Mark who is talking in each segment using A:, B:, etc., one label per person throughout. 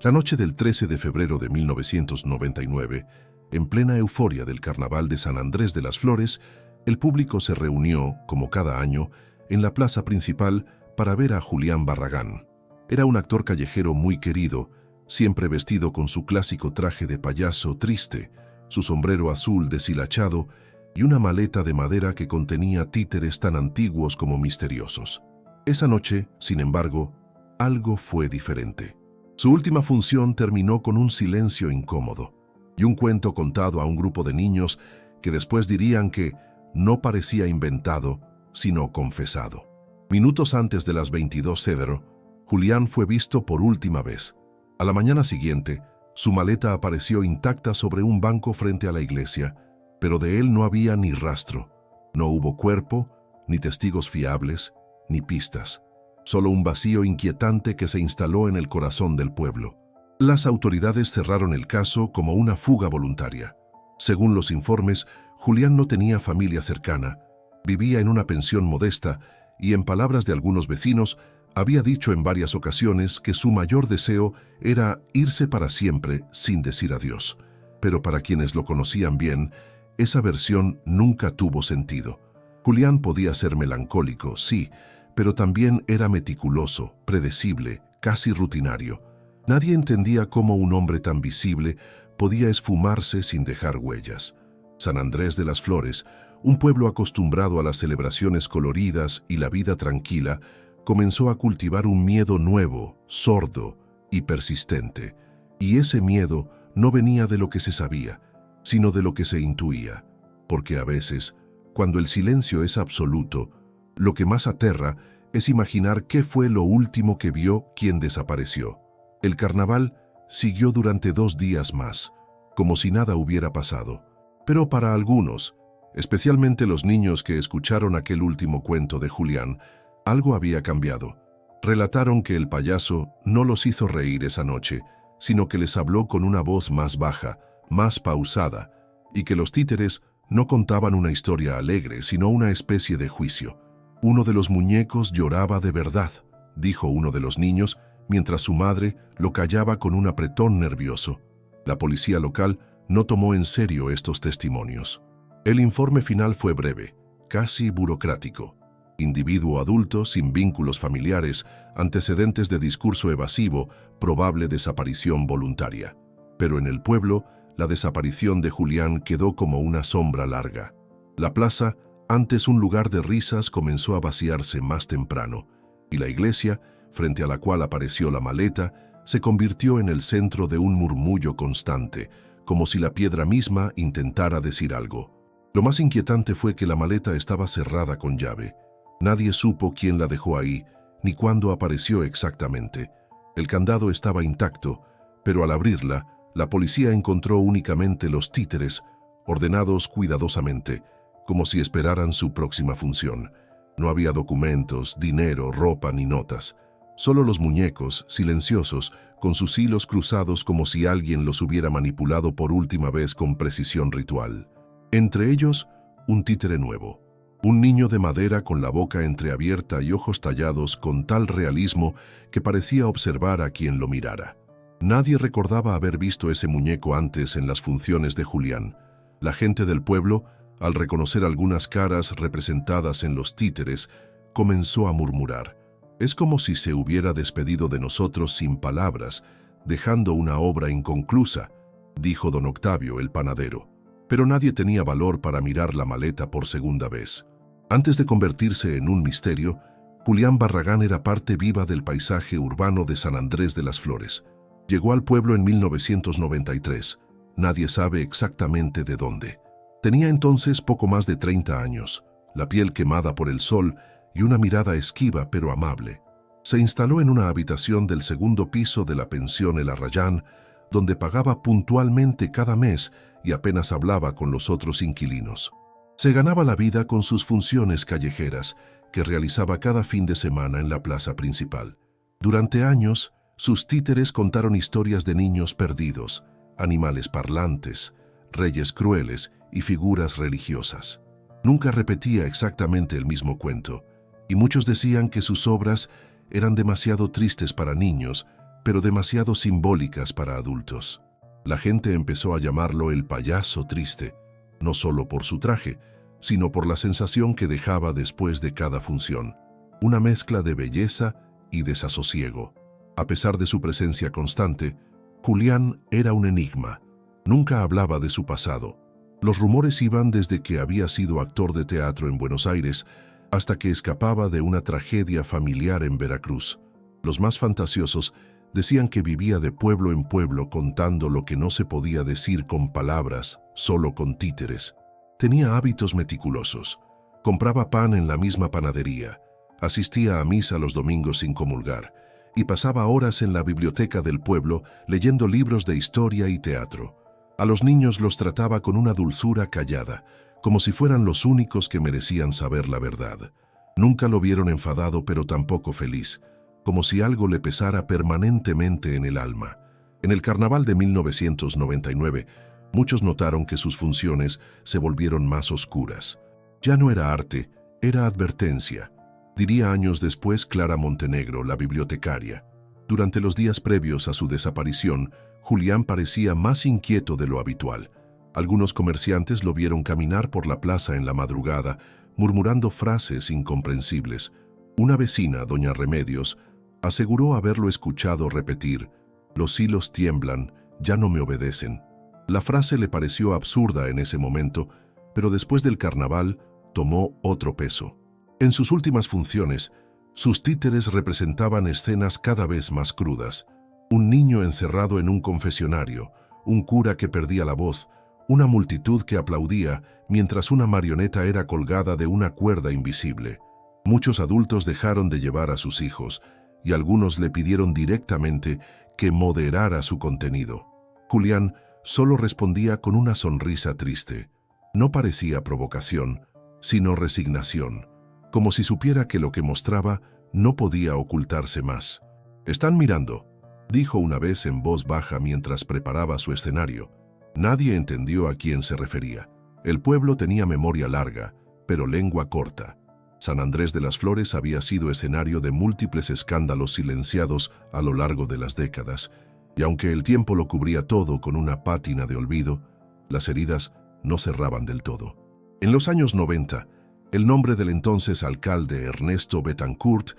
A: La noche del 13 de febrero de 1999, en plena euforia del Carnaval de San Andrés de las Flores, el público se reunió, como cada año, en la plaza principal para ver a Julián Barragán. Era un actor callejero muy querido, siempre vestido con su clásico traje de payaso triste, su sombrero azul deshilachado y una maleta de madera que contenía títeres tan antiguos como misteriosos. Esa noche, sin embargo, algo fue diferente. Su última función terminó con un silencio incómodo y un cuento contado a un grupo de niños que después dirían que no parecía inventado, sino confesado. Minutos antes de las 22:00, Julián fue visto por última vez. A la mañana siguiente, su maleta apareció intacta sobre un banco frente a la iglesia, pero de él no había ni rastro. No hubo cuerpo, ni testigos fiables, ni pistas. Solo un vacío inquietante que se instaló en el corazón del pueblo. Las autoridades cerraron el caso como una fuga voluntaria. Según los informes, Julián no tenía familia cercana, vivía en una pensión modesta y, en palabras de algunos vecinos, había dicho en varias ocasiones que su mayor deseo era irse para siempre sin decir adiós. Pero para quienes lo conocían bien, esa versión nunca tuvo sentido. Julián podía ser melancólico, sí, pero también era meticuloso, predecible, casi rutinario. Nadie entendía cómo un hombre tan visible podía esfumarse sin dejar huellas. San Andrés de las Flores, un pueblo acostumbrado a las celebraciones coloridas y la vida tranquila, comenzó a cultivar un miedo nuevo, sordo y persistente. Y ese miedo no venía de lo que se sabía, sino de lo que se intuía. Porque a veces, cuando el silencio es absoluto, lo que más aterra es imaginar qué fue lo último que vio quien desapareció. El carnaval siguió durante 2 días más, como si nada hubiera pasado. Pero para algunos, especialmente los niños que escucharon aquel último cuento de Julián, algo había cambiado. Relataron que el payaso no los hizo reír esa noche, sino que les habló con una voz más baja, más pausada, y que los títeres no contaban una historia alegre, sino una especie de juicio. Uno de los muñecos lloraba de verdad, dijo uno de los niños, mientras su madre lo callaba con un apretón nervioso. La policía local no tomó en serio estos testimonios. El informe final fue breve, casi burocrático. Individuo adulto sin vínculos familiares, antecedentes de discurso evasivo, probable desaparición voluntaria. Pero en el pueblo, la desaparición de Julián quedó como una sombra larga. La plaza, antes un lugar de risas, comenzó a vaciarse más temprano, y la iglesia, frente a la cual apareció la maleta, se convirtió en el centro de un murmullo constante, como si la piedra misma intentara decir algo. Lo más inquietante fue que la maleta estaba cerrada con llave. Nadie supo quién la dejó ahí, ni cuándo apareció exactamente. El candado estaba intacto, pero al abrirla, la policía encontró únicamente los títeres, ordenados cuidadosamente, como si esperaran su próxima función. No había documentos, dinero, ropa ni notas. Solo los muñecos, silenciosos, con sus hilos cruzados como si alguien los hubiera manipulado por última vez con precisión ritual. Entre ellos, un títere nuevo. Un niño de madera con la boca entreabierta y ojos tallados con tal realismo que parecía observar a quien lo mirara. Nadie recordaba haber visto ese muñeco antes en las funciones de Julián. La gente del pueblo, al reconocer algunas caras representadas en los títeres, comenzó a murmurar. Es como si se hubiera despedido de nosotros sin palabras, dejando una obra inconclusa, dijo don Octavio, el panadero. Pero nadie tenía valor para mirar la maleta por segunda vez. Antes de convertirse en un misterio, Julián Barragán era parte viva del paisaje urbano de San Andrés de las Flores. Llegó al pueblo en 1993. Nadie sabe exactamente de dónde. Tenía entonces poco más de 30 años, la piel quemada por el sol y una mirada esquiva pero amable. Se instaló en una habitación del segundo piso de la pensión El Arrayán, donde pagaba puntualmente cada mes y apenas hablaba con los otros inquilinos. Se ganaba la vida con sus funciones callejeras, que realizaba cada fin de semana en la plaza principal. Durante años, sus títeres contaron historias de niños perdidos, animales parlantes, reyes crueles y figuras religiosas. Nunca repetía exactamente el mismo cuento, y muchos decían que sus obras eran demasiado tristes para niños, pero demasiado simbólicas para adultos. La gente empezó a llamarlo el payaso triste, no solo por su traje, sino por la sensación que dejaba después de cada función, una mezcla de belleza y desasosiego. A pesar de su presencia constante, Julián era un enigma. Nunca hablaba de su pasado. Los rumores iban desde que había sido actor de teatro en Buenos Aires hasta que escapaba de una tragedia familiar en Veracruz. Los más fantasiosos decían que vivía de pueblo en pueblo contando lo que no se podía decir con palabras, solo con títeres. Tenía hábitos meticulosos. Compraba pan en la misma panadería, asistía a misa los domingos sin comulgar y pasaba horas en la biblioteca del pueblo leyendo libros de historia y teatro. A los niños los trataba con una dulzura callada, como si fueran los únicos que merecían saber la verdad. Nunca lo vieron enfadado, pero tampoco feliz, como si algo le pesara permanentemente en el alma. En el carnaval de 1999, muchos notaron que sus funciones se volvieron más oscuras. Ya no era arte, era advertencia, diría años después Clara Montenegro, la bibliotecaria. Durante los días previos a su desaparición, Julián parecía más inquieto de lo habitual. Algunos comerciantes lo vieron caminar por la plaza en la madrugada, murmurando frases incomprensibles. Una vecina, doña Remedios, aseguró haberlo escuchado repetir: «Los hilos tiemblan, ya no me obedecen». La frase le pareció absurda en ese momento, pero después del carnaval tomó otro peso. En sus últimas funciones, sus títeres representaban escenas cada vez más crudas. Un niño encerrado en un confesionario, un cura que perdía la voz, una multitud que aplaudía mientras una marioneta era colgada de una cuerda invisible. Muchos adultos dejaron de llevar a sus hijos y algunos le pidieron directamente que moderara su contenido. Julián solo respondía con una sonrisa triste. No parecía provocación, sino resignación, como si supiera que lo que mostraba no podía ocultarse más. «Están mirando», dijo una vez en voz baja mientras preparaba su escenario. Nadie entendió a quién se refería. El pueblo tenía memoria larga, pero lengua corta. San Andrés de las Flores había sido escenario de múltiples escándalos silenciados a lo largo de las décadas, y aunque el tiempo lo cubría todo con una pátina de olvido, las heridas no cerraban del todo. En los años 90, el nombre del entonces alcalde Ernesto Betancourt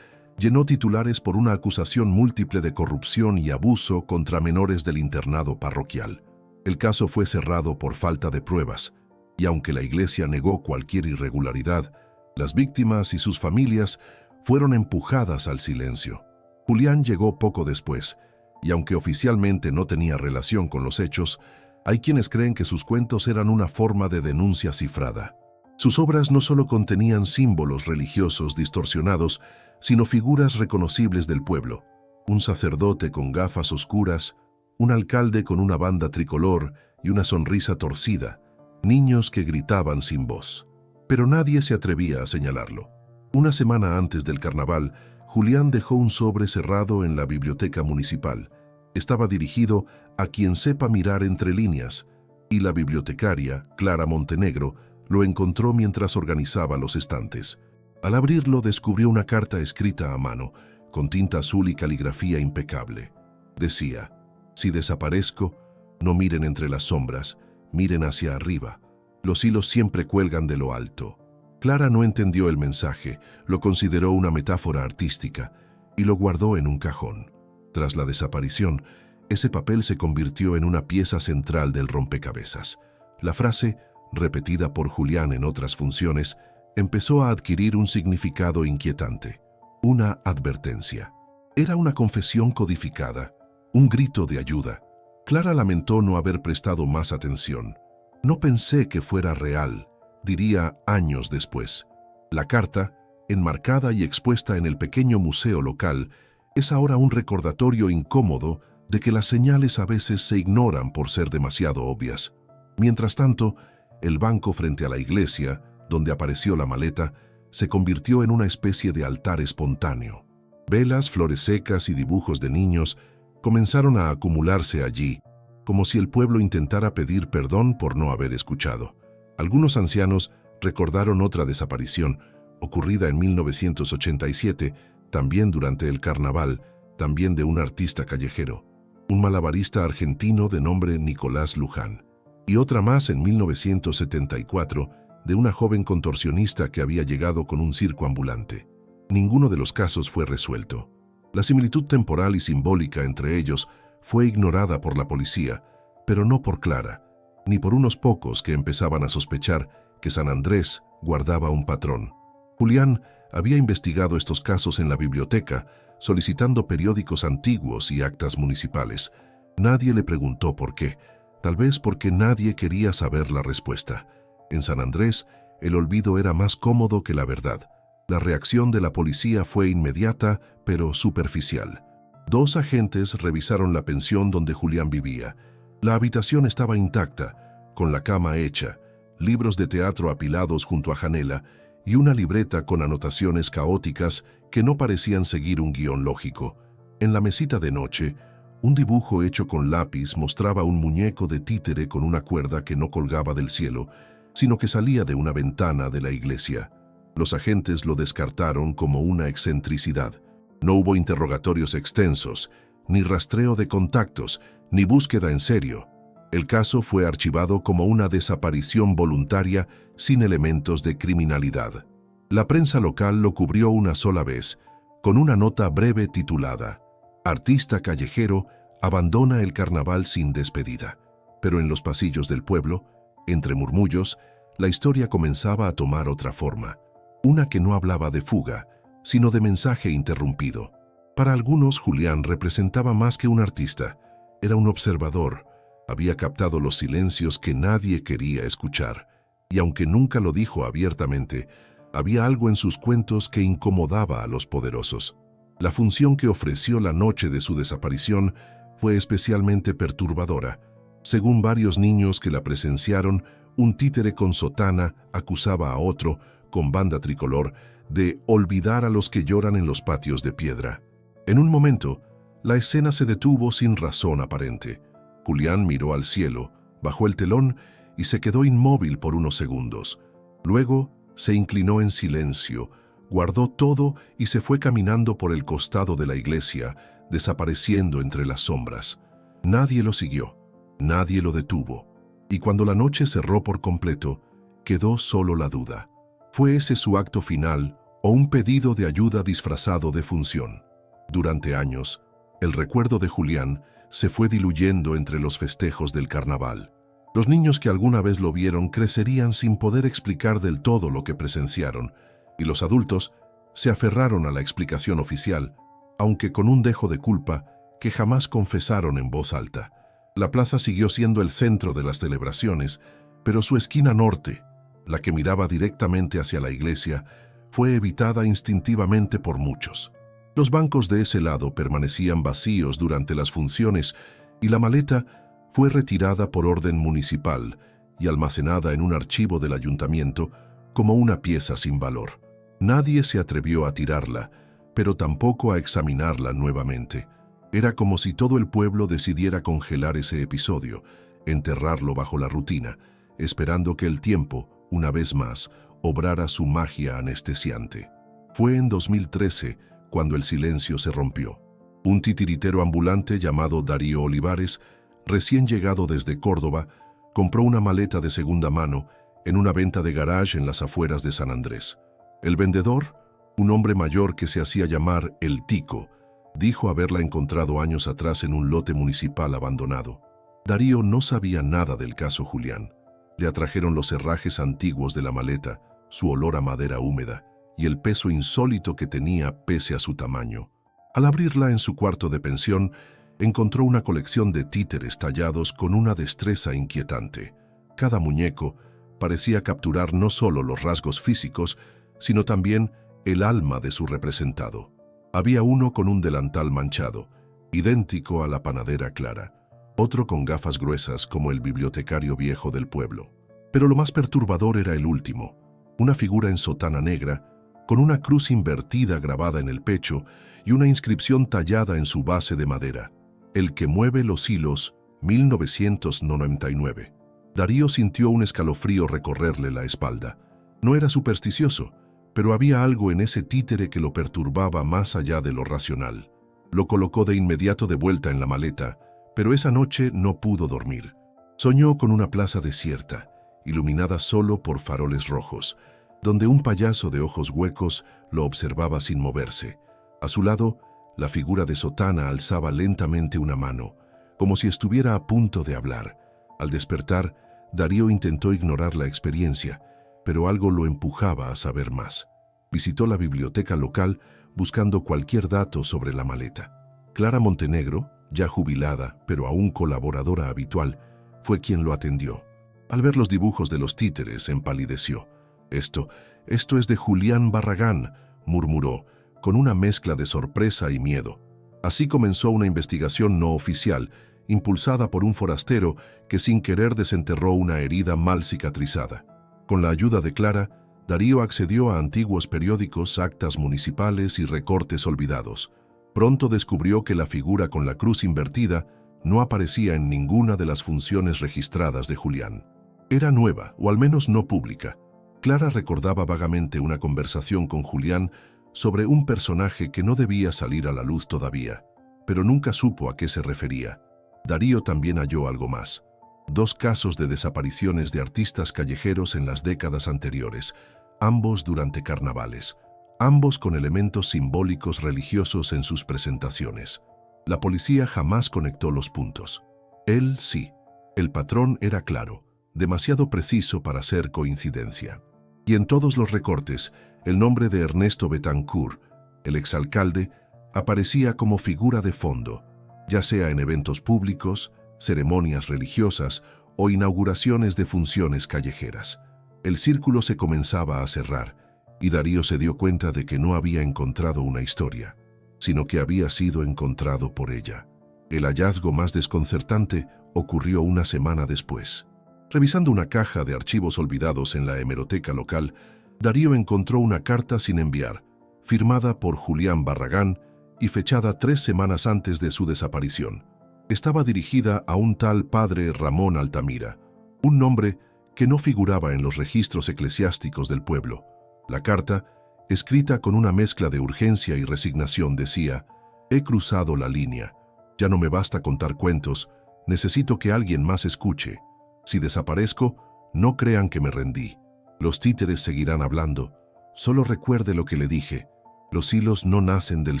A: llenó titulares por una acusación múltiple de corrupción y abuso contra menores del internado parroquial. El caso fue cerrado por falta de pruebas, y aunque la iglesia negó cualquier irregularidad, las víctimas y sus familias fueron empujadas al silencio. Julián llegó poco después, y aunque oficialmente no tenía relación con los hechos, hay quienes creen que sus cuentos eran una forma de denuncia cifrada. Sus obras no solo contenían símbolos religiosos distorsionados, sino figuras reconocibles del pueblo: un sacerdote con gafas oscuras, un alcalde con una banda tricolor y una sonrisa torcida, niños que gritaban sin voz. Pero nadie se atrevía a señalarlo. Una semana antes del carnaval, Julián dejó un sobre cerrado en la biblioteca municipal. Estaba dirigido a quien sepa mirar entre líneas, y la bibliotecaria, Clara Montenegro, lo encontró mientras organizaba los estantes. Al abrirlo, descubrió una carta escrita a mano, con tinta azul y caligrafía impecable. Decía: «Si desaparezco, no miren entre las sombras, miren hacia arriba. Los hilos siempre cuelgan de lo alto». Clara no entendió el mensaje, lo consideró una metáfora artística y lo guardó en un cajón. Tras la desaparición, ese papel se convirtió en una pieza central del rompecabezas. La frase, repetida por Julián en otras funciones, empezó a adquirir un significado inquietante, una advertencia. Era una confesión codificada, un grito de ayuda. Clara lamentó no haber prestado más atención. «No pensé que fuera real», diría años después. La carta, enmarcada y expuesta en el pequeño museo local, es ahora un recordatorio incómodo de que las señales a veces se ignoran por ser demasiado obvias. Mientras tanto, el banco frente a la iglesia, donde apareció la maleta, se convirtió en una especie de altar espontáneo. Velas, flores secas y dibujos de niños comenzaron a acumularse allí, como si el pueblo intentara pedir perdón por no haber escuchado. Algunos ancianos recordaron otra desaparición, ocurrida en 1987, también durante el carnaval, también de un artista callejero, un malabarista argentino de nombre Nicolás Luján, y otra más en 1974 de una joven contorsionista que había llegado con un circo ambulante. Ninguno de los casos fue resuelto. La similitud temporal y simbólica entre ellos fue ignorada por la policía, pero no por Clara, ni por unos pocos que empezaban a sospechar que San Andrés guardaba un patrón. Julián había investigado estos casos en la biblioteca, solicitando periódicos antiguos y actas municipales. Nadie le preguntó por qué, tal vez porque nadie quería saber la respuesta. En San Andrés, el olvido era más cómodo que la verdad. La reacción de la policía fue inmediata, pero superficial. 2 agentes revisaron la pensión donde Julián vivía. La habitación estaba intacta, con la cama hecha, libros de teatro apilados junto a Janela y una libreta con anotaciones caóticas que no parecían seguir un guión lógico. En la mesita de noche, un dibujo hecho con lápiz mostraba un muñeco de títere con una cuerda que no colgaba del cielo, sino que salía de una ventana de la iglesia. Los agentes lo descartaron como una excentricidad. No hubo interrogatorios extensos, ni rastreo de contactos, ni búsqueda en serio. El caso fue archivado como una desaparición voluntaria sin elementos de criminalidad. La prensa local lo cubrió una sola vez, con una nota breve titulada «Artista callejero abandona el carnaval sin despedida». Pero en los pasillos del pueblo, entre murmullos, la historia comenzaba a tomar otra forma. Una que no hablaba de fuga, sino de mensaje interrumpido. Para algunos, Julián representaba más que un artista. Era un observador. Había captado los silencios que nadie quería escuchar. Y aunque nunca lo dijo abiertamente, había algo en sus cuentos que incomodaba a los poderosos. La función que ofreció la noche de su desaparición fue especialmente perturbadora. Según varios niños que la presenciaron, un títere con sotana acusaba a otro, con banda tricolor, de olvidar a los que lloran en los patios de piedra. En un momento, la escena se detuvo sin razón aparente. Julián miró al cielo, bajó el telón y se quedó inmóvil por unos segundos. Luego se inclinó en silencio, guardó todo y se fue caminando por el costado de la iglesia, desapareciendo entre las sombras. Nadie lo siguió, nadie lo detuvo, y cuando la noche cerró por completo, quedó solo la duda. ¿Fue ese su acto final o un pedido de ayuda disfrazado de función? Durante años, el recuerdo de Julián se fue diluyendo entre los festejos del carnaval. Los niños que alguna vez lo vieron crecerían sin poder explicar del todo lo que presenciaron, y los adultos se aferraron a la explicación oficial, aunque con un dejo de culpa que jamás confesaron en voz alta. La plaza siguió siendo el centro de las celebraciones, pero su esquina norte, la que miraba directamente hacia la iglesia, fue evitada instintivamente por muchos. Los bancos de ese lado permanecían vacíos durante las funciones y la maleta fue retirada por orden municipal y almacenada en un archivo del ayuntamiento como una pieza sin valor. Nadie se atrevió a tirarla, pero tampoco a examinarla nuevamente. Era como si todo el pueblo decidiera congelar ese episodio, enterrarlo bajo la rutina, esperando que el tiempo, una vez más, obrara su magia anestesiante. Fue en 2013 cuando el silencio se rompió. Un titiritero ambulante llamado Darío Olivares, recién llegado desde Córdoba, compró una maleta de segunda mano en una venta de garage en las afueras de San Andrés. El vendedor, un hombre mayor que se hacía llamar El Tico, dijo haberla encontrado años atrás en un lote municipal abandonado. Darío no sabía nada del caso Julián. Le atrajeron los herrajes antiguos de la maleta, su olor a madera húmeda y el peso insólito que tenía pese a su tamaño. Al abrirla en su cuarto de pensión, encontró una colección de títeres tallados con una destreza inquietante. Cada muñeco parecía capturar no solo los rasgos físicos, sino también el alma de su representado. Había uno con un delantal manchado, idéntico a la panadera Clara, otro con gafas gruesas como el bibliotecario viejo del pueblo. Pero lo más perturbador era el último, una figura en sotana negra, con una cruz invertida grabada en el pecho y una inscripción tallada en su base de madera. El que mueve los hilos, 1999. Darío sintió un escalofrío recorrerle la espalda. No era supersticioso, pero había algo en ese títere que lo perturbaba más allá de lo racional. Lo colocó de inmediato de vuelta en la maleta, pero esa noche no pudo dormir. Soñó con una plaza desierta, iluminada solo por faroles rojos, donde un payaso de ojos huecos lo observaba sin moverse. A su lado, la figura de Sotana alzaba lentamente una mano, como si estuviera a punto de hablar. Al despertar, Darío intentó ignorar la experiencia, pero algo lo empujaba a saber más. Visitó la biblioteca local buscando cualquier dato sobre la maleta. Clara Montenegro, ya jubilada, pero aún colaboradora habitual, fue quien lo atendió. Al ver los dibujos de los títeres, empalideció. Esto es de Julián Barragán, murmuró, con una mezcla de sorpresa y miedo. Así comenzó una investigación no oficial, impulsada por un forastero que sin querer desenterró una herida mal cicatrizada. Con la ayuda de Clara, Darío accedió a antiguos periódicos, actas municipales y recortes olvidados. Pronto descubrió que la figura con la cruz invertida no aparecía en ninguna de las funciones registradas de Julián. Era nueva, o al menos no pública. Clara recordaba vagamente una conversación con Julián sobre un personaje que no debía salir a la luz todavía, pero nunca supo a qué se refería. Darío también halló algo más. 2 casos de desapariciones de artistas callejeros en las décadas anteriores, ambos durante carnavales, ambos con elementos simbólicos religiosos en sus presentaciones. La policía jamás conectó los puntos. Él sí. El patrón era claro, demasiado preciso para ser coincidencia. Y en todos los recortes, el nombre de Ernesto Betancourt, el exalcalde, aparecía como figura de fondo, ya sea en eventos públicos, ceremonias religiosas o inauguraciones de funciones callejeras. El círculo se comenzaba a cerrar, y Darío se dio cuenta de que no había encontrado una historia, sino que había sido encontrado por ella. El hallazgo más desconcertante ocurrió una semana después. Revisando una caja de archivos olvidados en la hemeroteca local, Darío encontró una carta sin enviar, firmada por Julián Barragán y fechada 3 semanas antes de su desaparición. Estaba dirigida a un tal padre Ramón Altamira, un nombre que no figuraba en los registros eclesiásticos del pueblo. La carta, escrita con una mezcla de urgencia y resignación, decía: «He cruzado la línea. Ya no me basta contar cuentos. Necesito que alguien más escuche. Si desaparezco, no crean que me rendí. Los títeres seguirán hablando. Solo recuerde lo que le dije. Los hilos no nacen del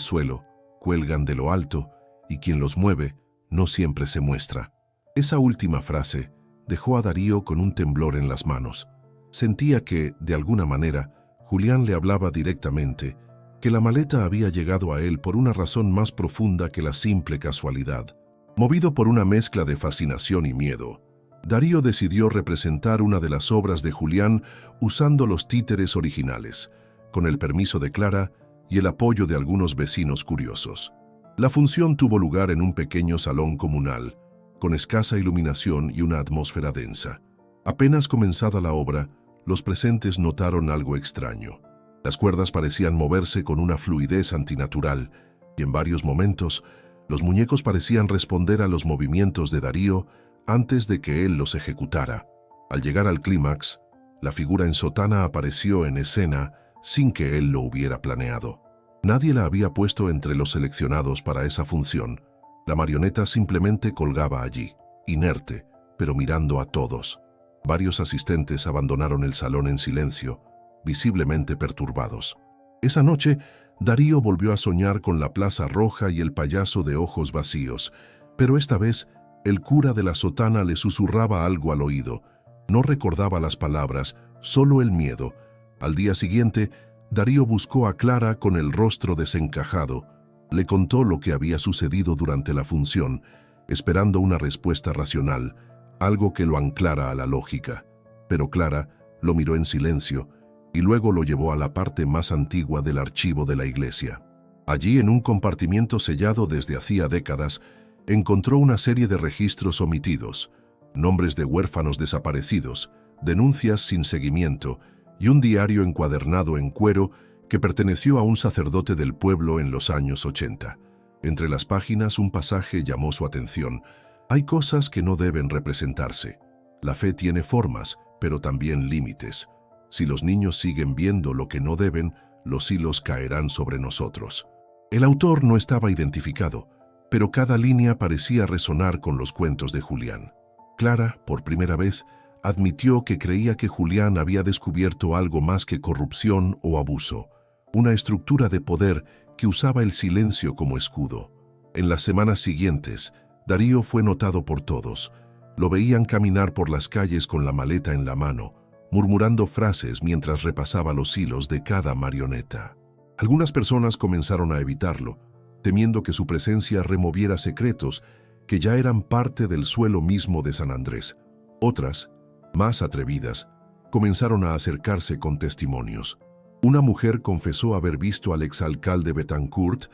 A: suelo, cuelgan de lo alto, y quien los mueve no siempre se muestra». Esa última frase dejó a Darío con un temblor en las manos. Sentía que, de alguna manera, Julián le hablaba directamente, que la maleta había llegado a él por una razón más profunda que la simple casualidad. Movido por una mezcla de fascinación y miedo, Darío decidió representar una de las obras de Julián usando los títeres originales, con el permiso de Clara y el apoyo de algunos vecinos curiosos. La función tuvo lugar en un pequeño salón comunal, con escasa iluminación y una atmósfera densa. Apenas comenzada la obra, los presentes notaron algo extraño. Las cuerdas parecían moverse con una fluidez antinatural, y en varios momentos, los muñecos parecían responder a los movimientos de Darío antes de que él los ejecutara. Al llegar al clímax, la figura en sotana apareció en escena sin que él lo hubiera planeado. Nadie la había puesto entre los seleccionados para esa función. La marioneta simplemente colgaba allí, inerte, pero mirando a todos. Varios asistentes abandonaron el salón en silencio, visiblemente perturbados. Esa noche, Darío volvió a soñar con la Plaza Roja y el payaso de ojos vacíos, pero esta vez el cura de la sotana le susurraba algo al oído. No recordaba las palabras, solo el miedo. Al día siguiente, Darío buscó a Clara con el rostro desencajado. Le contó lo que había sucedido durante la función, esperando una respuesta racional, algo que lo anclara a la lógica. Pero Clara lo miró en silencio y luego lo llevó a la parte más antigua del archivo de la iglesia. Allí, en un compartimiento sellado desde hacía décadas, encontró una serie de registros omitidos, nombres de huérfanos desaparecidos, denuncias sin seguimiento y un diario encuadernado en cuero que perteneció a un sacerdote del pueblo en los años 80. Entre las páginas un pasaje llamó su atención. Hay cosas que no deben representarse. La fe tiene formas, pero también límites. Si los niños siguen viendo lo que no deben, los hilos caerán sobre nosotros. El autor no estaba identificado, pero cada línea parecía resonar con los cuentos de Julián. Clara, por primera vez, admitió que creía que Julián había descubierto algo más que corrupción o abuso, una estructura de poder que usaba el silencio como escudo. En las semanas siguientes, Darío fue notado por todos. Lo veían caminar por las calles con la maleta en la mano, murmurando frases mientras repasaba los hilos de cada marioneta. Algunas personas comenzaron a evitarlo, temiendo que su presencia removiera secretos que ya eran parte del suelo mismo de San Andrés. Otras, más atrevidas, comenzaron a acercarse con testimonios. Una mujer confesó haber visto al exalcalde Betancourt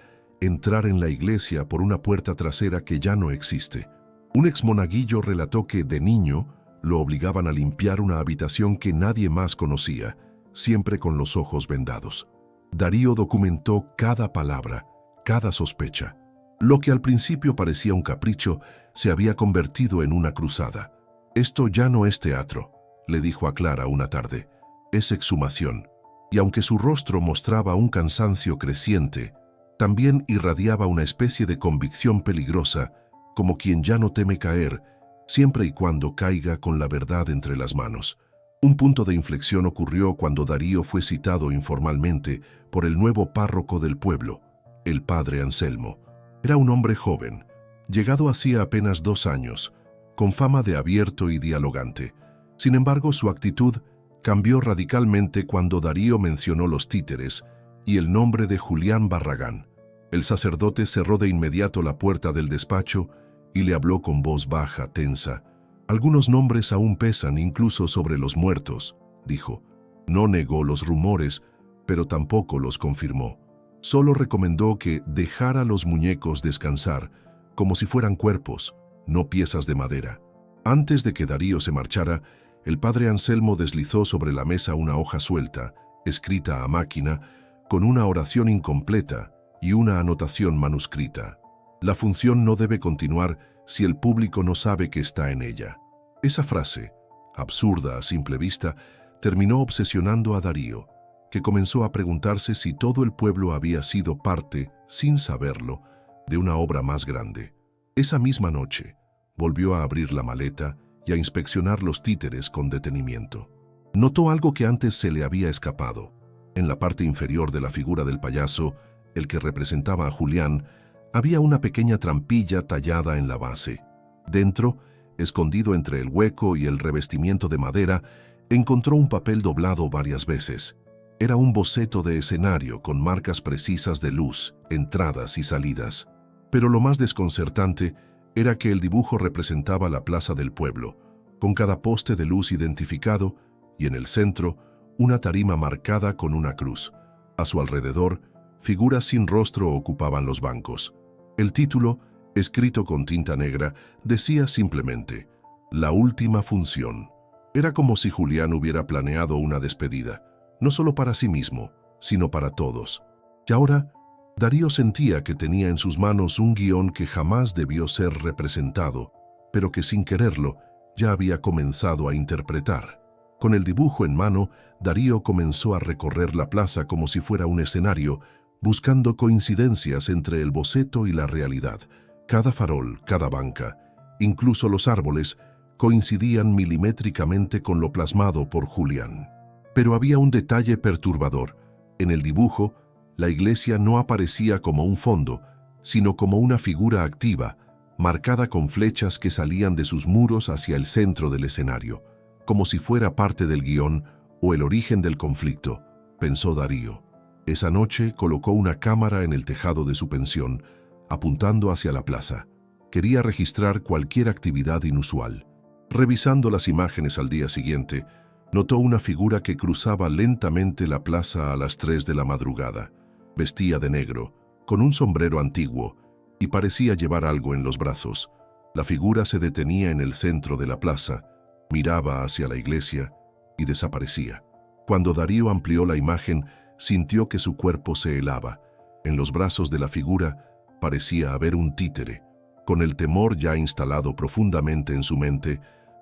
A: entrar en la iglesia por una puerta trasera que ya no existe. Un exmonaguillo relató que, de niño, lo obligaban a limpiar una habitación que nadie más conocía, siempre con los ojos vendados. Darío documentó cada palabra, cada sospecha. Lo que al principio parecía un capricho se había convertido en una cruzada. «Esto ya no es teatro», le dijo a Clara una tarde. «Es exhumación». Y aunque su rostro mostraba un cansancio creciente, también irradiaba una especie de convicción peligrosa, como quien ya no teme caer, siempre y cuando caiga con la verdad entre las manos. Un punto de inflexión ocurrió cuando Darío fue citado informalmente por el nuevo párroco del pueblo, el padre Anselmo. Era un hombre joven, llegado hacía apenas 2 años, con fama de abierto y dialogante. Sin embargo, su actitud cambió radicalmente cuando Darío mencionó los títeres y el nombre de Julián Barragán. El sacerdote cerró de inmediato la puerta del despacho y le habló con voz baja, tensa. «Algunos nombres aún pesan, incluso sobre los muertos», dijo. No negó los rumores, pero tampoco los confirmó. Solo recomendó que dejara los muñecos descansar, como si fueran cuerpos, no piezas de madera. Antes de que Darío se marchara, el padre Anselmo deslizó sobre la mesa una hoja suelta, escrita a máquina, con una oración incompleta y una anotación manuscrita. «La función no debe continuar si el público no sabe que está en ella». Esa frase, absurda a simple vista, terminó obsesionando a Darío, que comenzó a preguntarse si todo el pueblo había sido parte, sin saberlo, de una obra más grande. Esa misma noche, volvió a abrir la maleta y a inspeccionar los títeres con detenimiento. Notó algo que antes se le había escapado. En la parte inferior de la figura del payaso, el que representaba a Julián, había una pequeña trampilla tallada en la base. Dentro, escondido entre el hueco y el revestimiento de madera, encontró un papel doblado varias veces. Era un boceto de escenario con marcas precisas de luz, entradas y salidas. Pero lo más desconcertante era que el dibujo representaba la plaza del pueblo, con cada poste de luz identificado y en el centro una tarima marcada con una cruz. A su alrededor, figuras sin rostro ocupaban los bancos. El título, escrito con tinta negra, decía simplemente «La última función». Era como si Julián hubiera planeado una despedida, no solo para sí mismo, sino para todos. Y ahora, Darío sentía que tenía en sus manos un guión que jamás debió ser representado, pero que sin quererlo ya había comenzado a interpretar. Con el dibujo en mano, Darío comenzó a recorrer la plaza como si fuera un escenario, buscando coincidencias entre el boceto y la realidad. Cada farol, cada banca, incluso los árboles, coincidían milimétricamente con lo plasmado por Julián. Pero había un detalle perturbador. En el dibujo, la iglesia no aparecía como un fondo, sino como una figura activa, marcada con flechas que salían de sus muros hacia el centro del escenario, como si fuera parte del guión o el origen del conflicto, pensó Darío. Esa noche colocó una cámara en el tejado de su pensión, apuntando hacia la plaza. Quería registrar cualquier actividad inusual. Revisando las imágenes al día siguiente, notó una figura que cruzaba lentamente la plaza a las 3 de la madrugada. Vestía de negro, con un sombrero antiguo, y parecía llevar algo en los brazos. La figura se detenía en el centro de la plaza, miraba hacia la iglesia y desaparecía. Cuando Darío amplió la imagen, sintió que su cuerpo se helaba. En los brazos de la figura parecía haber un títere. Con el temor ya instalado profundamente en su mente,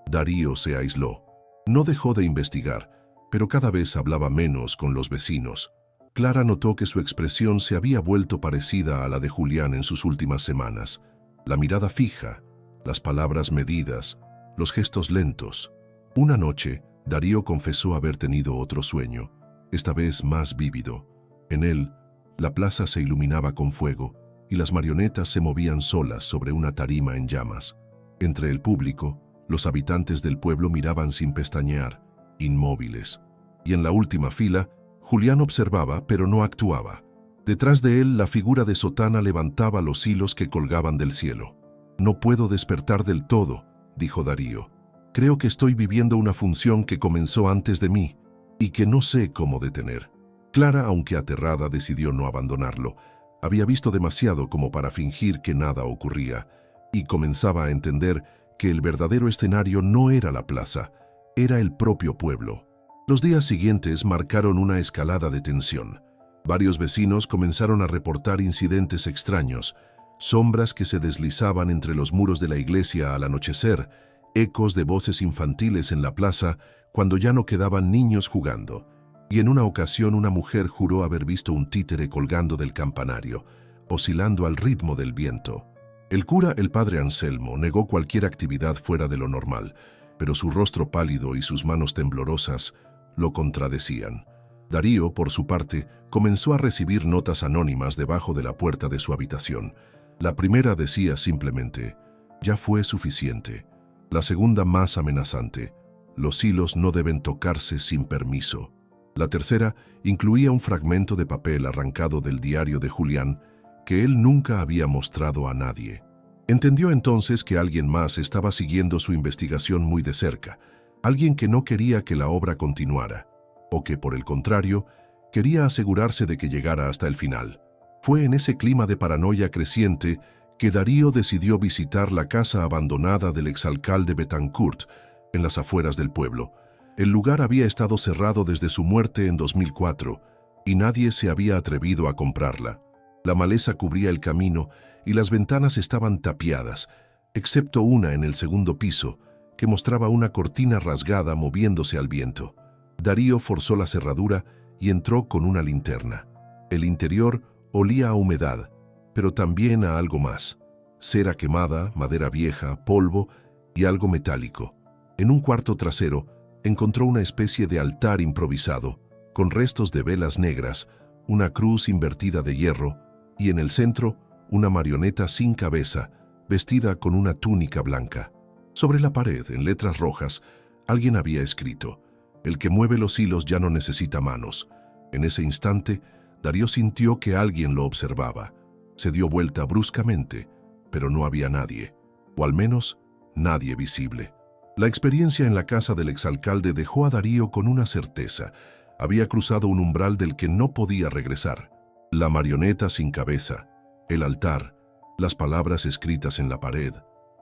A: Darío se aisló. No dejó de investigar, pero cada vez hablaba menos con los vecinos. Clara notó que su expresión se había vuelto parecida a la de Julián en sus últimas semanas. La mirada fija, las palabras medidas, los gestos lentos. Una noche, Darío confesó haber tenido otro sueño, esta vez más vívido. En él, la plaza se iluminaba con fuego y las marionetas se movían solas sobre una tarima en llamas. Entre el público, los habitantes del pueblo miraban sin pestañear, inmóviles. Y en la última fila, Julián observaba, pero no actuaba. Detrás de él, la figura de Sotana levantaba los hilos que colgaban del cielo. «No puedo despertar del todo», dijo Darío. «Creo que estoy viviendo una función que comenzó antes de mí y que no sé cómo detener». Clara, aunque aterrada, decidió no abandonarlo. Había visto demasiado como para fingir que nada ocurría y comenzaba a entender que el verdadero escenario no era la plaza, era el propio pueblo. Los días siguientes marcaron una escalada de tensión. Varios vecinos comenzaron a reportar incidentes extraños, sombras que se deslizaban entre los muros de la iglesia al anochecer, ecos de voces infantiles en la plaza cuando ya no quedaban niños jugando. Y en una ocasión una mujer juró haber visto un títere colgando del campanario, oscilando al ritmo del viento. El cura, el padre Anselmo, negó cualquier actividad fuera de lo normal, pero su rostro pálido y sus manos temblorosas lo contradecían. Darío, por su parte, comenzó a recibir notas anónimas debajo de la puerta de su habitación. La primera decía simplemente, «Ya fue suficiente». La segunda, más amenazante, «Los hilos no deben tocarse sin permiso». La tercera incluía un fragmento de papel arrancado del diario de Julián que él nunca había mostrado a nadie. Entendió entonces que alguien más estaba siguiendo su investigación muy de cerca, alguien que no quería que la obra continuara, o que, por el contrario, quería asegurarse de que llegara hasta el final. Fue en ese clima de paranoia creciente que Darío decidió visitar la casa abandonada del exalcalde Betancourt, en las afueras del pueblo. El lugar había estado cerrado desde su muerte en 2004 y nadie se había atrevido a comprarla. La maleza cubría el camino y las ventanas estaban tapiadas, excepto una en el segundo piso, que mostraba una cortina rasgada moviéndose al viento. Darío forzó la cerradura y entró con una linterna. El interior olía a humedad, pero también a algo más. Cera quemada, madera vieja, polvo y algo metálico. En un cuarto trasero encontró una especie de altar improvisado, con restos de velas negras, una cruz invertida de hierro y en el centro una marioneta sin cabeza, vestida con una túnica blanca. Sobre la pared, en letras rojas, alguien había escrito, «El que mueve los hilos ya no necesita manos». En ese instante, Darío sintió que alguien lo observaba. Se dio vuelta bruscamente, pero no había nadie, o al menos nadie visible. La experiencia en la casa del exalcalde dejó a Darío con una certeza. Había cruzado un umbral del que no podía regresar. La marioneta sin cabeza, el altar, las palabras escritas en la pared.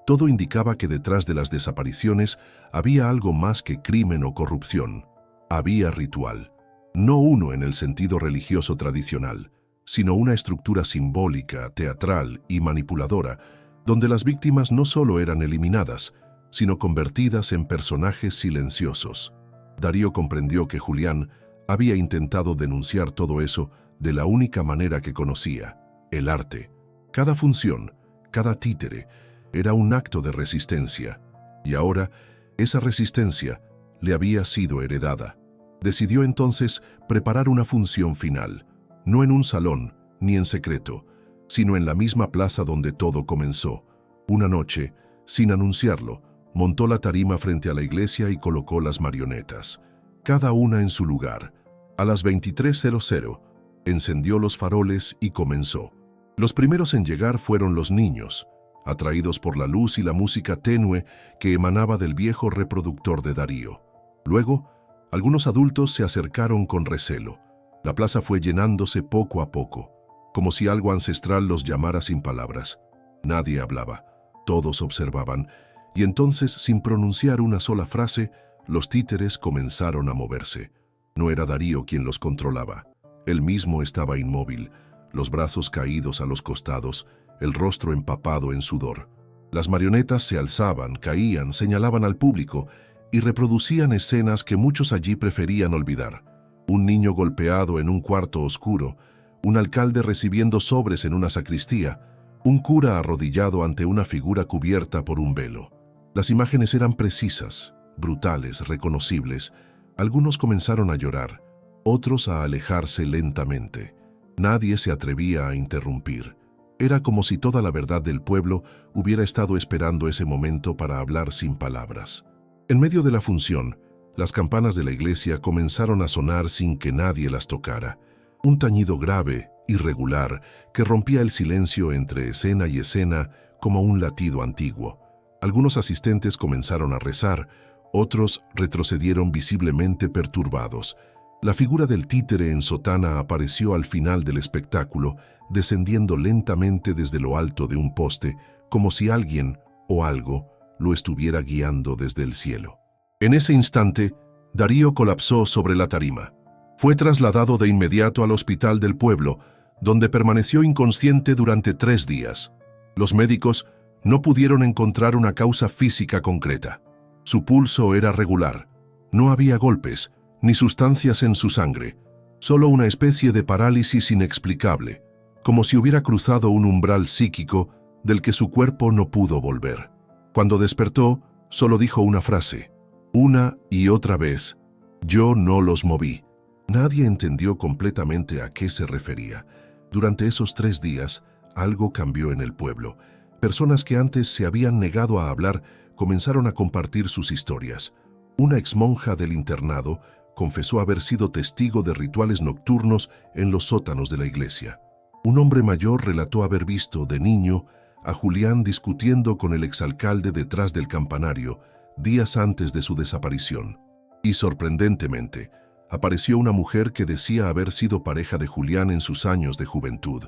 A: Todo indicaba que detrás de las desapariciones había algo más que crimen o corrupción. Había ritual. No uno en el sentido religioso tradicional, sino una estructura simbólica, teatral y manipuladora, donde las víctimas no solo eran eliminadas, sino convertidas en personajes silenciosos. Darío comprendió que Julián había intentado denunciar todo eso de la única manera que conocía, el arte. Cada función, cada títere, era un acto de resistencia, y ahora esa resistencia le había sido heredada. Decidió entonces preparar una función final, no en un salón ni en secreto, sino en la misma plaza donde todo comenzó. Una noche, sin anunciarlo, montó la tarima frente a la iglesia y colocó las marionetas, cada una en su lugar. A las 23:00, encendió los faroles y comenzó. Los primeros en llegar fueron los niños, atraídos por la luz y la música tenue que emanaba del viejo reproductor de Darío. Luego, algunos adultos se acercaron con recelo. La plaza fue llenándose poco a poco, como si algo ancestral los llamara sin palabras. Nadie hablaba, todos observaban, y entonces, sin pronunciar una sola frase, los títeres comenzaron a moverse. No era Darío quien los controlaba. Él mismo estaba inmóvil, los brazos caídos a los costados, el rostro empapado en sudor. Las marionetas se alzaban, caían, señalaban al público y reproducían escenas que muchos allí preferían olvidar. Un niño golpeado en un cuarto oscuro, un alcalde recibiendo sobres en una sacristía, un cura arrodillado ante una figura cubierta por un velo. Las imágenes eran precisas, brutales, reconocibles. Algunos comenzaron a llorar, otros a alejarse lentamente. Nadie se atrevía a interrumpir. Era como si toda la verdad del pueblo hubiera estado esperando ese momento para hablar sin palabras. En medio de la función, las campanas de la iglesia comenzaron a sonar sin que nadie las tocara. Un tañido grave, irregular, que rompía el silencio entre escena y escena como un latido antiguo. Algunos asistentes comenzaron a rezar, otros retrocedieron visiblemente perturbados. La figura del títere en sotana apareció al final del espectáculo, descendiendo lentamente desde lo alto de un poste, como si alguien o algo lo estuviera guiando desde el cielo. En ese instante, Darío colapsó sobre la tarima. Fue trasladado de inmediato al hospital del pueblo, donde permaneció inconsciente durante 3 días. Los médicos no pudieron encontrar una causa física concreta. Su pulso era regular. No había golpes, ni sustancias en su sangre, solo una especie de parálisis inexplicable, como si hubiera cruzado un umbral psíquico del que su cuerpo no pudo volver. Cuando despertó, solo dijo una frase, una y otra vez: «Yo no los moví». Nadie entendió completamente a qué se refería. Durante esos 3 días, algo cambió en el pueblo. Personas que antes se habían negado a hablar comenzaron a compartir sus historias. Una exmonja del internado confesó haber sido testigo de rituales nocturnos en los sótanos de la iglesia. Un hombre mayor relató haber visto, de niño, a Julián discutiendo con el exalcalde detrás del campanario, días antes de su desaparición. Y sorprendentemente, apareció una mujer que decía haber sido pareja de Julián en sus años de juventud.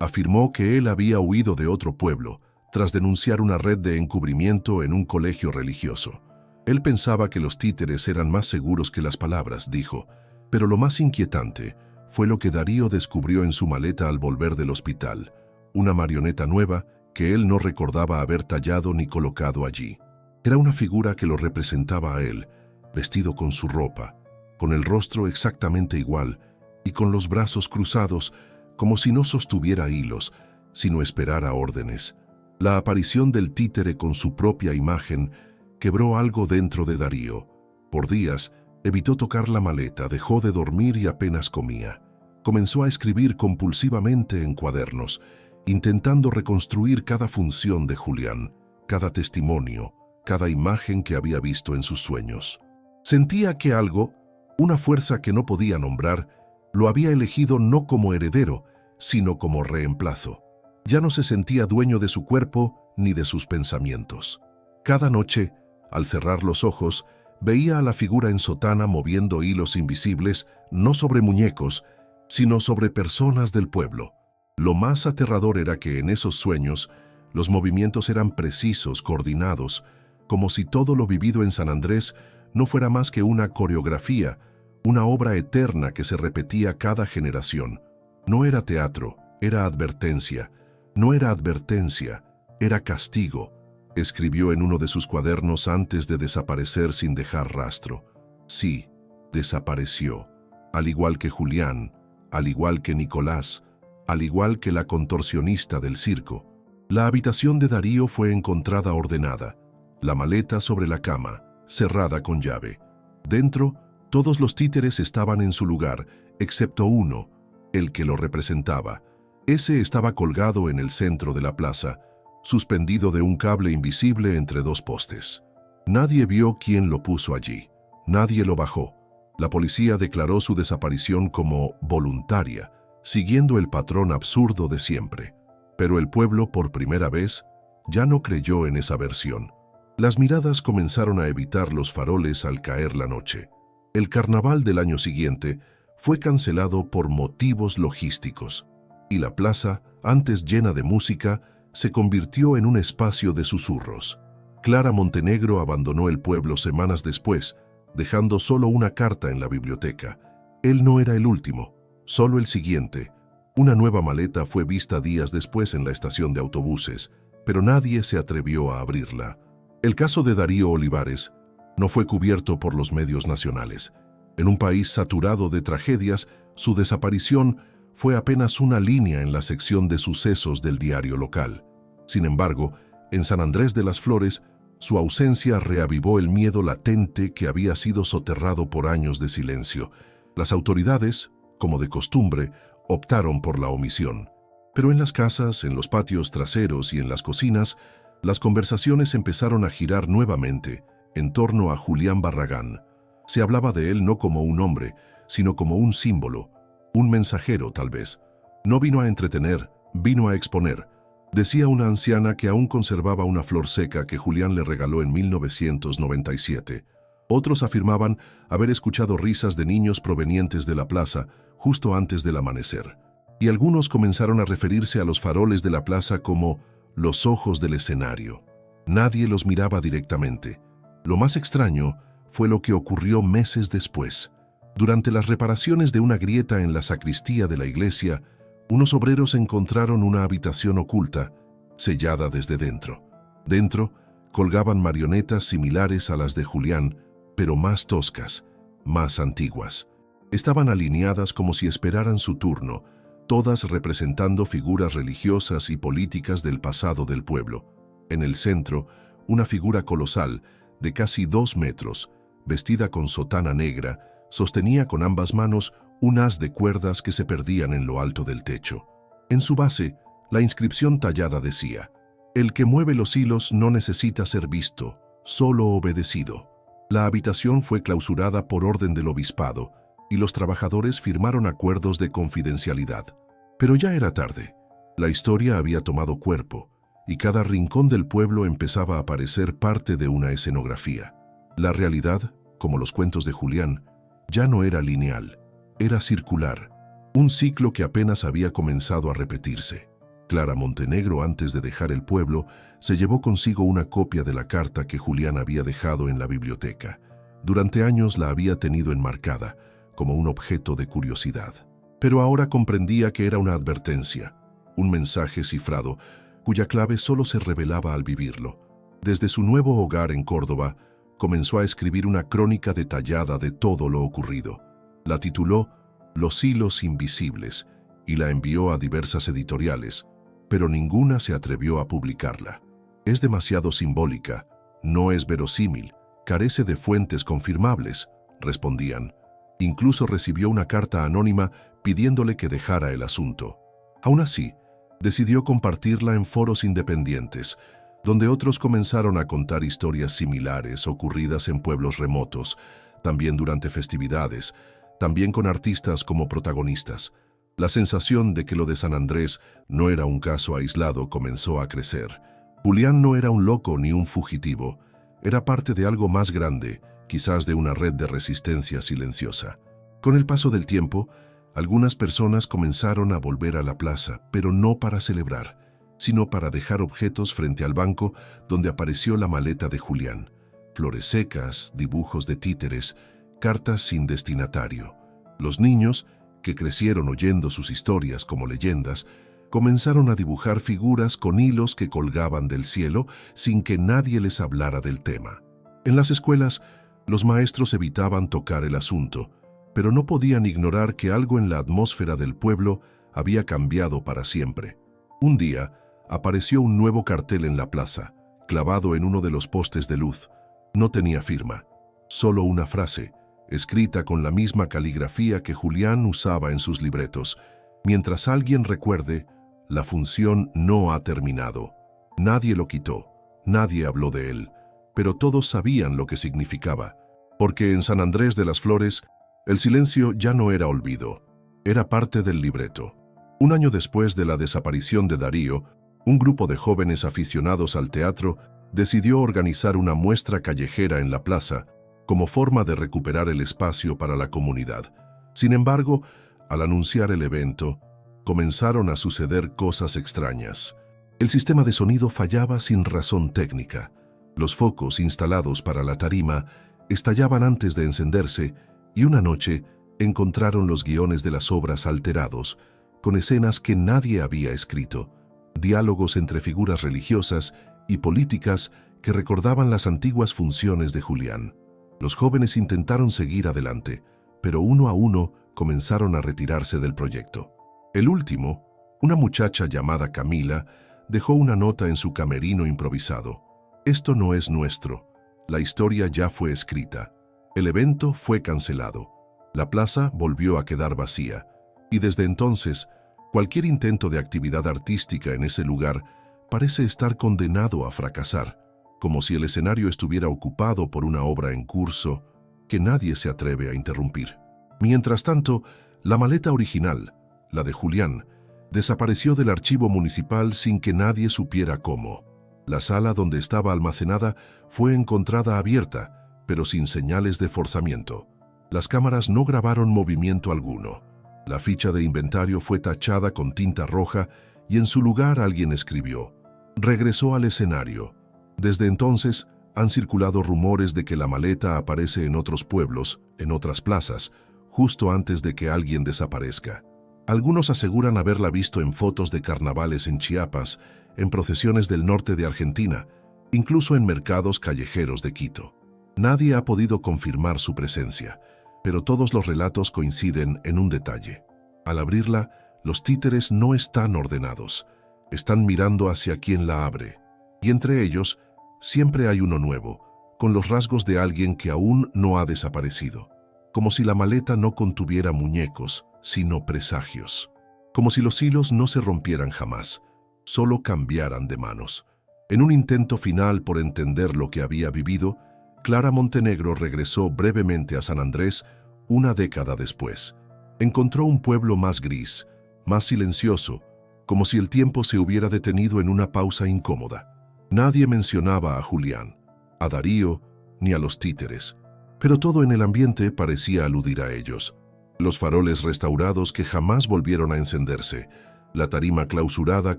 A: Afirmó que él había huido de otro pueblo, tras denunciar una red de encubrimiento en un colegio religioso. Él pensaba que los títeres eran más seguros que las palabras, dijo, pero lo más inquietante fue lo que Darío descubrió en su maleta al volver del hospital, una marioneta nueva que él no recordaba haber tallado ni colocado allí. Era una figura que lo representaba a él, vestido con su ropa, con el rostro exactamente igual y con los brazos cruzados, como si no sostuviera hilos, sino esperara órdenes. La aparición del títere con su propia imagen quebró algo dentro de Darío. Por días, evitó tocar la maleta, dejó de dormir y apenas comía. Comenzó a escribir compulsivamente en cuadernos, intentando reconstruir cada función de Julián, cada testimonio, cada imagen que había visto en sus sueños. Sentía que algo, una fuerza que no podía nombrar, lo había elegido no como heredero, sino como reemplazo. Ya no se sentía dueño de su cuerpo ni de sus pensamientos. Cada noche, al cerrar los ojos, veía a la figura en sotana moviendo hilos invisibles, no sobre muñecos, sino sobre personas del pueblo. Lo más aterrador era que en esos sueños, los movimientos eran precisos, coordinados, como si todo lo vivido en San Andrés no fuera más que una coreografía, una obra eterna que se repetía cada generación. No era teatro, era advertencia. No era advertencia, era castigo, escribió en uno de sus cuadernos antes de desaparecer sin dejar rastro. Sí, desapareció, al igual que Julián, al igual que Nicolás, al igual que la contorsionista del circo. La habitación de Darío fue encontrada ordenada, la maleta sobre la cama, cerrada con llave. Dentro, todos los títeres estaban en su lugar, excepto uno, el que lo representaba. Ese estaba colgado en el centro de la plaza, suspendido de un cable invisible entre 2 postes. Nadie vio quién lo puso allí. Nadie lo bajó. La policía declaró su desaparición como voluntaria, siguiendo el patrón absurdo de siempre. Pero el pueblo, por primera vez, ya no creyó en esa versión. Las miradas comenzaron a evitar los faroles al caer la noche. El carnaval del año siguiente fue cancelado por motivos logísticos, y la plaza, antes llena de música, se convirtió en un espacio de susurros. Clara Montenegro abandonó el pueblo semanas después, dejando solo una carta en la biblioteca. Él no era el último, solo el siguiente. Una nueva maleta fue vista días después en la estación de autobuses, pero nadie se atrevió a abrirla. El caso de Darío Olivares no fue cubierto por los medios nacionales, En un país saturado de tragedias, su desaparición fue apenas una línea en la sección de sucesos del diario local. Sin embargo, en San Andrés de las Flores, su ausencia reavivó el miedo latente que había sido soterrado por años de silencio. Las autoridades, como de costumbre, optaron por la omisión. Pero en las casas, en los patios traseros y en las cocinas, las conversaciones empezaron a girar nuevamente en torno a Julián Barragán. Se hablaba de él no como un hombre, sino como un símbolo, un mensajero tal vez. No vino a entretener, vino a exponer. Decía una anciana que aún conservaba una flor seca que Julián le regaló en 1997. Otros afirmaban haber escuchado risas de niños provenientes de la plaza justo antes del amanecer. Y algunos comenzaron a referirse a los faroles de la plaza como los ojos del escenario. Nadie los miraba directamente. Lo más extraño fue lo que ocurrió meses después. Durante las reparaciones de una grieta en la sacristía de la iglesia, unos obreros encontraron una habitación oculta, sellada desde dentro. Dentro colgaban marionetas similares a las de Julián, pero más toscas, más antiguas. Estaban alineadas como si esperaran su turno, todas representando figuras religiosas y políticas del pasado del pueblo. En el centro, una figura colosal, de casi 2 metros, vestida con sotana negra, sostenía con ambas manos un haz de cuerdas que se perdían en lo alto del techo. En su base, la inscripción tallada decía: «El que mueve los hilos no necesita ser visto, solo obedecido». La habitación fue clausurada por orden del obispado y los trabajadores firmaron acuerdos de confidencialidad. Pero ya era tarde. La historia había tomado cuerpo y cada rincón del pueblo empezaba a parecer parte de una escenografía. La realidad, como los cuentos de Julián, ya no era lineal, era circular, un ciclo que apenas había comenzado a repetirse. Clara Montenegro, antes de dejar el pueblo, se llevó consigo una copia de la carta que Julián había dejado en la biblioteca. Durante años la había tenido enmarcada, como un objeto de curiosidad. Pero ahora comprendía que era una advertencia, un mensaje cifrado, cuya clave solo se revelaba al vivirlo. Desde su nuevo hogar en Córdoba, comenzó a escribir una crónica detallada de todo lo ocurrido. La tituló Los hilos invisibles y la envió a diversas editoriales, pero ninguna se atrevió a publicarla. Es demasiado simbólica, no es verosímil, carece de fuentes confirmables, respondían. Incluso recibió una carta anónima pidiéndole que dejara el asunto. Aún así, decidió compartirla en foros independientes, donde otros comenzaron a contar historias similares ocurridas en pueblos remotos, también durante festividades, también con artistas como protagonistas. La sensación de que lo de San Andrés no era un caso aislado comenzó a crecer. Julián no era un loco ni un fugitivo, era parte de algo más grande, quizás de una red de resistencia silenciosa. Con el paso del tiempo, algunas personas comenzaron a volver a la plaza, pero no para celebrar, sino para dejar objetos frente al banco donde apareció la maleta de Julián. Flores secas, dibujos de títeres, cartas sin destinatario. Los niños, que crecieron oyendo sus historias como leyendas, comenzaron a dibujar figuras con hilos que colgaban del cielo sin que nadie les hablara del tema. En las escuelas, los maestros evitaban tocar el asunto, pero no podían ignorar que algo en la atmósfera del pueblo había cambiado para siempre. Un día, apareció un nuevo cartel en la plaza, clavado en uno de los postes de luz. No tenía firma, solo una frase, escrita con la misma caligrafía que Julián usaba en sus libretos. Mientras alguien recuerde, la función no ha terminado. Nadie lo quitó, nadie habló de él, pero todos sabían lo que significaba, porque en San Andrés de las Flores, el silencio ya no era olvido, era parte del libreto. Un año después de la desaparición de Darío, un grupo de jóvenes aficionados al teatro decidió organizar una muestra callejera en la plaza como forma de recuperar el espacio para la comunidad. Sin embargo, al anunciar el evento, comenzaron a suceder cosas extrañas. El sistema de sonido fallaba sin razón técnica. Los focos instalados para la tarima estallaban antes de encenderse y una noche encontraron los guiones de las obras alterados, con escenas que nadie había escrito, diálogos entre figuras religiosas y políticas que recordaban las antiguas funciones de Julián. Los jóvenes intentaron seguir adelante, pero uno a uno comenzaron a retirarse del proyecto. El último, una muchacha llamada Camila, dejó una nota en su camerino improvisado. Esto no es nuestro. La historia ya fue escrita. El evento fue cancelado. La plaza volvió a quedar vacía. Y desde entonces, cualquier intento de actividad artística en ese lugar parece estar condenado a fracasar, como si el escenario estuviera ocupado por una obra en curso que nadie se atreve a interrumpir. Mientras tanto, la maleta original, la de Julián, desapareció del archivo municipal sin que nadie supiera cómo. La sala donde estaba almacenada fue encontrada abierta, pero sin señales de forzamiento. Las cámaras no grabaron movimiento alguno. La ficha de inventario fue tachada con tinta roja y en su lugar alguien escribió: regresó al escenario. Desde entonces han circulado rumores de que la maleta aparece en otros pueblos, en otras plazas, justo antes de que alguien desaparezca. Algunos aseguran haberla visto en fotos de carnavales en Chiapas, en procesiones del norte de Argentina, incluso en mercados callejeros de Quito. Nadie ha podido confirmar su presencia, pero todos los relatos coinciden en un detalle. Al abrirla, los títeres no están ordenados, están mirando hacia quien la abre, y entre ellos siempre hay uno nuevo, con los rasgos de alguien que aún no ha desaparecido, como si la maleta no contuviera muñecos, sino presagios, como si los hilos no se rompieran jamás, solo cambiaran de manos. En un intento final por entender lo que había vivido, Clara Montenegro regresó brevemente a San Andrés una década después. Encontró un pueblo más gris, más silencioso, como si el tiempo se hubiera detenido en una pausa incómoda. Nadie mencionaba a Julián, a Darío, ni a los títeres, pero todo en el ambiente parecía aludir a ellos. Los faroles restaurados que jamás volvieron a encenderse, la tarima clausurada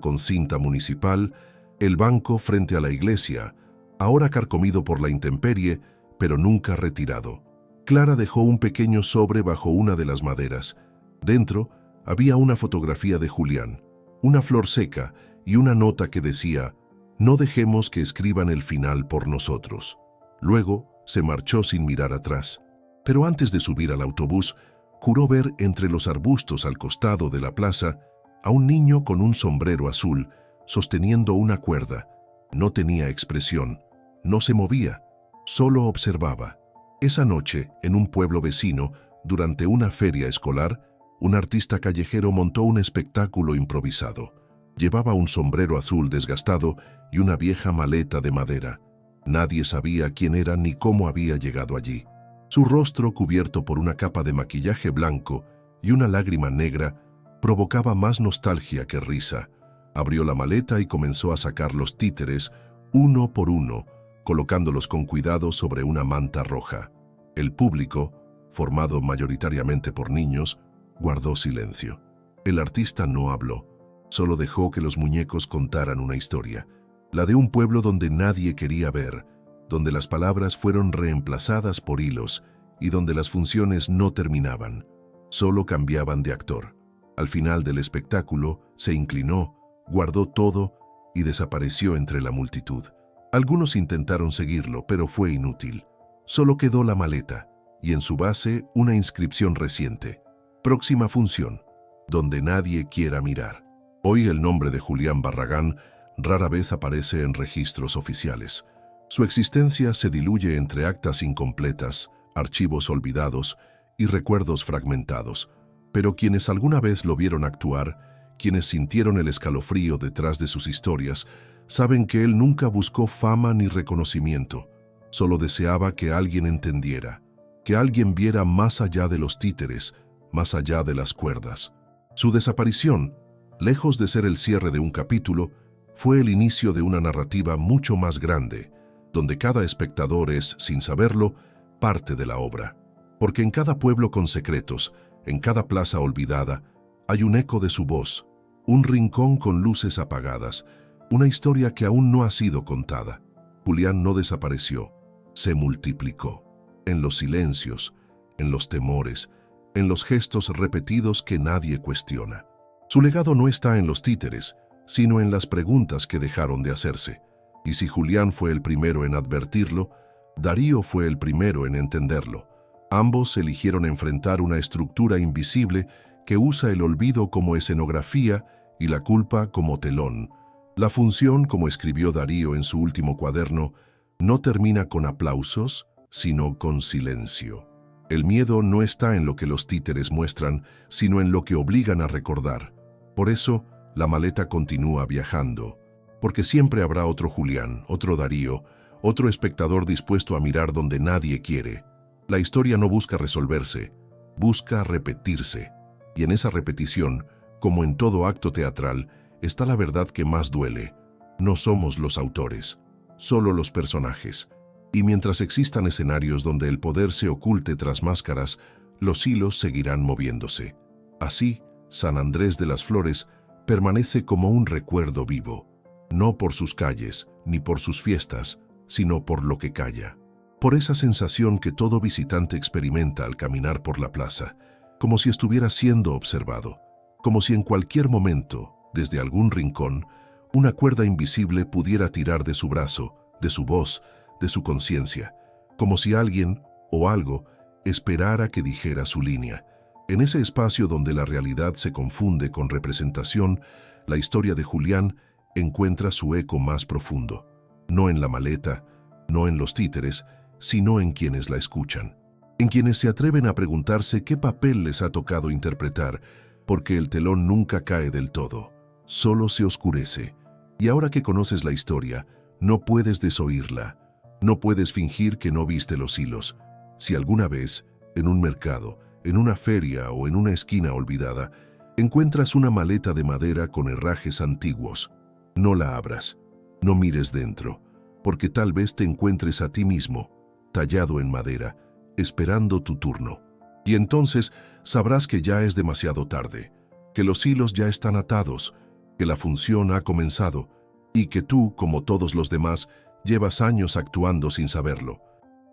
A: con cinta municipal, el banco frente a la iglesia, ahora carcomido por la intemperie, pero nunca retirado. Clara dejó un pequeño sobre bajo una de las maderas. Dentro había una fotografía de Julián, una flor seca y una nota que decía: no dejemos que escriban el final por nosotros. Luego se marchó sin mirar atrás, pero antes de subir al autobús, juró ver entre los arbustos al costado de la plaza a un niño con un sombrero azul sosteniendo una cuerda. No tenía expresión, no se movía, solo observaba. Esa noche, en un pueblo vecino, durante una feria escolar, un artista callejero montó un espectáculo improvisado. Llevaba un sombrero azul desgastado y una vieja maleta de madera. Nadie sabía quién era ni cómo había llegado allí. Su rostro, cubierto por una capa de maquillaje blanco y una lágrima negra, provocaba más nostalgia que risa. Abrió la maleta y comenzó a sacar los títeres, uno por uno, colocándolos con cuidado sobre una manta roja. El público, formado mayoritariamente por niños, guardó silencio. El artista no habló, solo dejó que los muñecos contaran una historia, la de un pueblo donde nadie quería ver, donde las palabras fueron reemplazadas por hilos y donde las funciones no terminaban, solo cambiaban de actor. Al final del espectáculo, se inclinó, guardó todo y desapareció entre la multitud. Algunos intentaron seguirlo, pero fue inútil. Solo quedó la maleta y en su base una inscripción reciente: próxima función, donde nadie quiera mirar. Hoy el nombre de Julián Barragán rara vez aparece en registros oficiales. Su existencia se diluye entre actas incompletas, archivos olvidados y recuerdos fragmentados. Pero quienes alguna vez lo vieron actuar, quienes sintieron el escalofrío detrás de sus historias, saben que él nunca buscó fama ni reconocimiento. Solo deseaba que alguien entendiera, que alguien viera más allá de los títeres, más allá de las cuerdas. Su desaparición, lejos de ser el cierre de un capítulo, fue el inicio de una narrativa mucho más grande, donde cada espectador es, sin saberlo, parte de la obra. Porque en cada pueblo con secretos, en cada plaza olvidada, hay un eco de su voz, un rincón con luces apagadas, una historia que aún no ha sido contada. Julián no desapareció, se multiplicó, en los silencios, en los temores, en los gestos repetidos que nadie cuestiona. Su legado no está en los títeres, sino en las preguntas que dejaron de hacerse. Y si Julián fue el primero en advertirlo, Darío fue el primero en entenderlo, Ambos eligieron enfrentar una estructura invisible que usa el olvido como escenografía y la culpa como telón. La función, como escribió Darío en su último cuaderno, no termina con aplausos, sino con silencio. El miedo no está en lo que los títeres muestran, sino en lo que obligan a recordar. Por eso, la maleta continúa viajando, porque siempre habrá otro Julián, otro Darío, otro espectador dispuesto a mirar donde nadie quiere. La historia no busca resolverse, busca repetirse. Y en esa repetición, como en todo acto teatral, está la verdad que más duele. No somos los autores, solo los personajes. Y mientras existan escenarios donde el poder se oculte tras máscaras, los hilos seguirán moviéndose. Así, San Andrés de las Flores permanece como un recuerdo vivo, no por sus calles ni por sus fiestas, sino por lo que calla. Por esa sensación que todo visitante experimenta al caminar por la plaza, como si estuviera siendo observado, como si en cualquier momento, desde algún rincón, una cuerda invisible pudiera tirar de su brazo, de su voz, de su conciencia, como si alguien o algo esperara que dijera su línea. En ese espacio donde la realidad se confunde con representación, la historia de Julián encuentra su eco más profundo, no en la maleta, no en los títeres, sino en quienes la escuchan, en quienes se atreven a preguntarse qué papel les ha tocado interpretar, porque el telón nunca cae del todo, solo se oscurece. Y ahora que conoces la historia, no puedes desoírla, no puedes fingir que no viste los hilos. Si alguna vez, en un mercado, en una feria o en una esquina olvidada, encuentras una maleta de madera con herrajes antiguos, no la abras, no mires dentro, porque tal vez te encuentres a ti mismo, tallado en madera, esperando tu turno. Y entonces sabrás que ya es demasiado tarde, que los hilos ya están atados, que la función ha comenzado y que tú, como todos los demás, llevas años actuando sin saberlo.